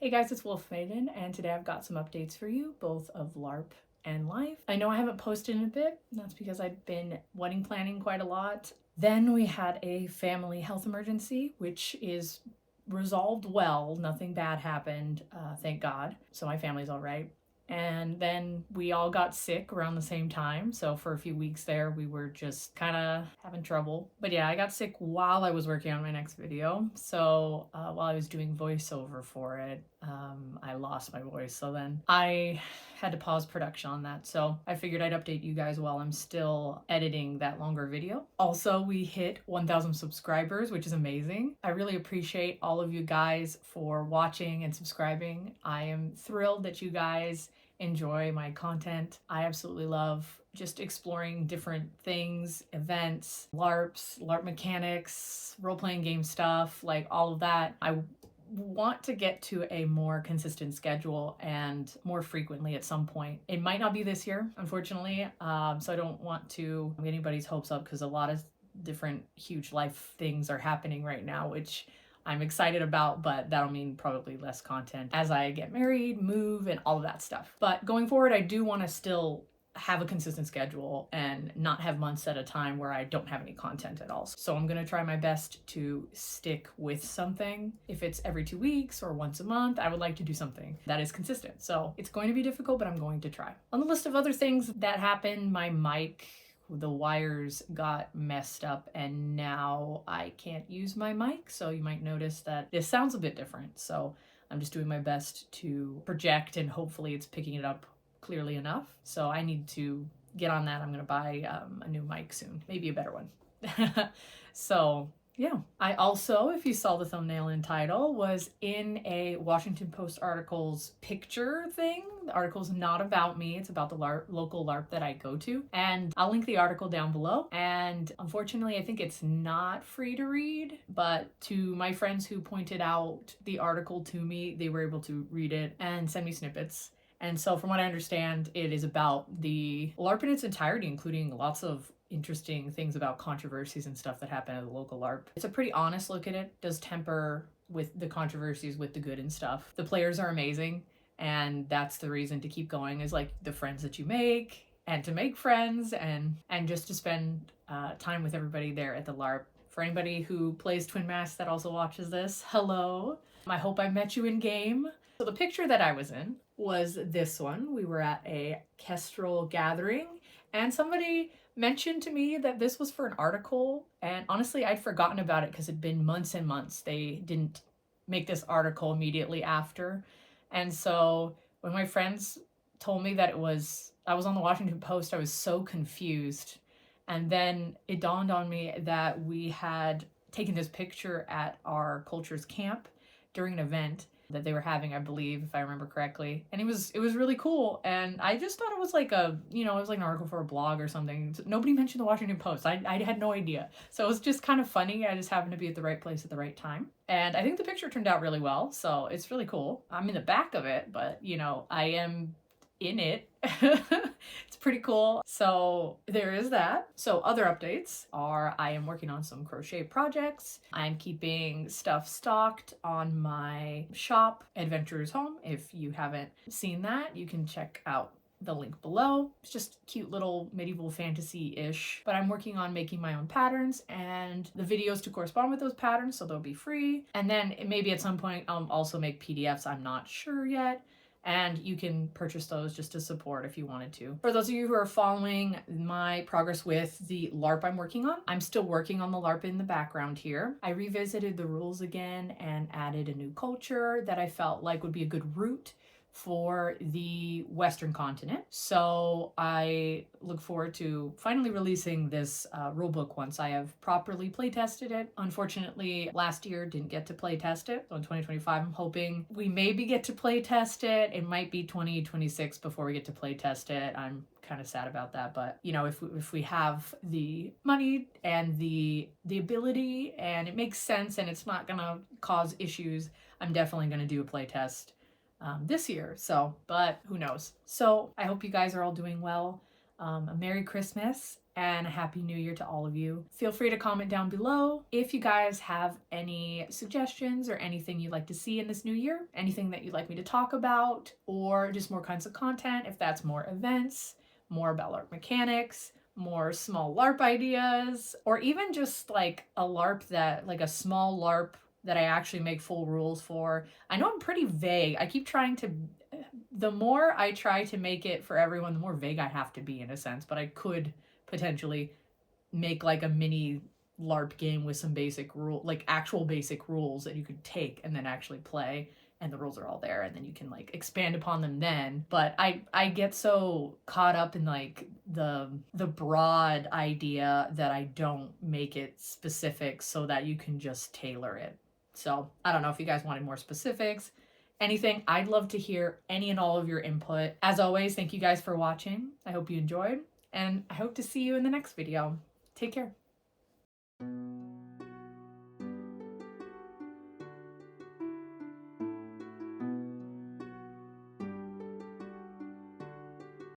Hey guys, it's WolfMaiden, and today I've got some updates for you, both of LARP and life. I know I haven't posted in a bit. That's because I've been wedding planning quite a lot. Then we had a family health emergency, which is resolved well. Nothing bad happened, thank God. So my family's all right. And then we all got sick around the same time. So for a few weeks there, we were just kind of having trouble. But yeah, I got sick while I was working on my next video. So while I was doing voiceover for it, I lost my voice. So then I had to pause production on that. So I figured I'd update you guys while I'm still editing that longer video. Also, we hit 1,000 subscribers, which is amazing. I really appreciate all of you guys for watching and subscribing. I am thrilled that you guys enjoy my content. I absolutely love just exploring different things, events, LARPs, LARP mechanics, role-playing game stuff, like all of that. I want to get to a more consistent schedule and more frequently at some point. It might not be this year, unfortunately, so I don't want to get anybody's hopes up because a lot of different huge life things are happening right now, which I'm excited about, but that'll mean probably less content as I get married, move, and all of that stuff. But going forward, I do want to still have a consistent schedule and not have months at a time where I don't have any content at all. So I'm going to try my best to stick with something. If it's every 2 weeks or once a month, I would like to do something that is consistent. So it's going to be difficult, but I'm going to try. On the list of other things that happened, my mic, the wires got messed up and now I can't use my mic. So you might notice that this sounds a bit different. So I'm just doing my best to project and hopefully it's picking it up clearly enough. So I need to get on that. I'm going to buy a new mic soon, maybe a better one. So yeah, I also, if you saw the thumbnail and title, was in a Washington Post article's picture thing. The article's not about me. It's about the local LARP that I go to. And I'll link the article down below. And unfortunately, I think it's not free to read, but to my friends who pointed out the article to me, they were able to read it and send me snippets. And so from what I understand, it is about the LARP in its entirety, including lots of interesting things about controversies and stuff that happen at the local LARP. It's a pretty honest look at it, does temper with the controversies with the good and stuff. The players are amazing, and that's the reason to keep going, is like the friends that you make, and to make friends, and just to spend time with everybody there at the LARP. For anybody who plays Twin Mask that also watches this, hello. I hope I met you in game. So the picture that I was in was this one. We were at a Kestrel gathering, and somebody mentioned to me that this was for an article, and honestly I'd forgotten about it because it'd been months and months. They didn't make this article immediately after, and so when my friends told me that I was on the Washington Post, I was so confused. And then it dawned on me that we had taken this picture at our culture's camp during an event that they were having, I believe, if I remember correctly. And it was really cool. And I just thought it was like it was like an article for a blog or something. Nobody mentioned the Washington Post. I had no idea. So it was just kind of funny. I just happened to be at the right place at the right time. And I think the picture turned out really well. So it's really cool. I'm in the back of it, but I am in it. It's pretty cool. So there is that. So other updates are I am working on some crochet projects. I'm keeping stuff stocked on my shop, Adventurers Home. If you haven't seen that, you can check out the link below. It's just cute little medieval fantasy-ish, but I'm working on making my own patterns and the videos to correspond with those patterns, so they'll be free. And then maybe at some point I'll also make PDFs. I'm not sure yet. And you can purchase those just to support if you wanted to. For those of you who are following my progress with the LARP I'm working on, I'm still working on the LARP in the background here. I revisited the rules again and added a new culture that I felt like would be a good route for the Western continent. So I look forward to finally releasing this rulebook once I have properly playtested it. Unfortunately, last year didn't get to playtest it. So in 2025, I'm hoping we maybe get to playtest it. It might be 2026 before we get to playtest it. I'm kind of sad about that, but if we have the money and the ability and it makes sense and it's not gonna cause issues, I'm definitely gonna do a playtest this year. So, but who knows? So I hope you guys are all doing well. A Merry Christmas and a happy new year to all of you. Feel free to comment down below if you guys have any suggestions or anything you'd like to see in this new year, anything that you'd like me to talk about, or just more kinds of content, if that's more events, more about LARP mechanics, more small LARP ideas, or even just like a LARP that, like a small LARP that I actually make full rules for. I know I'm pretty vague. I keep trying to, the more I try to make it for everyone, the more vague I have to be in a sense, but I could potentially make like a mini LARP game with some basic rule, like actual basic rules that you could take and then actually play, and the rules are all there and then you can like expand upon them then. But I get so caught up in like the broad idea that I don't make it specific so that you can just tailor it. So I don't know if you guys wanted more specifics, anything. I'd love to hear any and all of your input. As always, thank you guys for watching. I hope you enjoyed, and I hope to see you in the next video. Take care.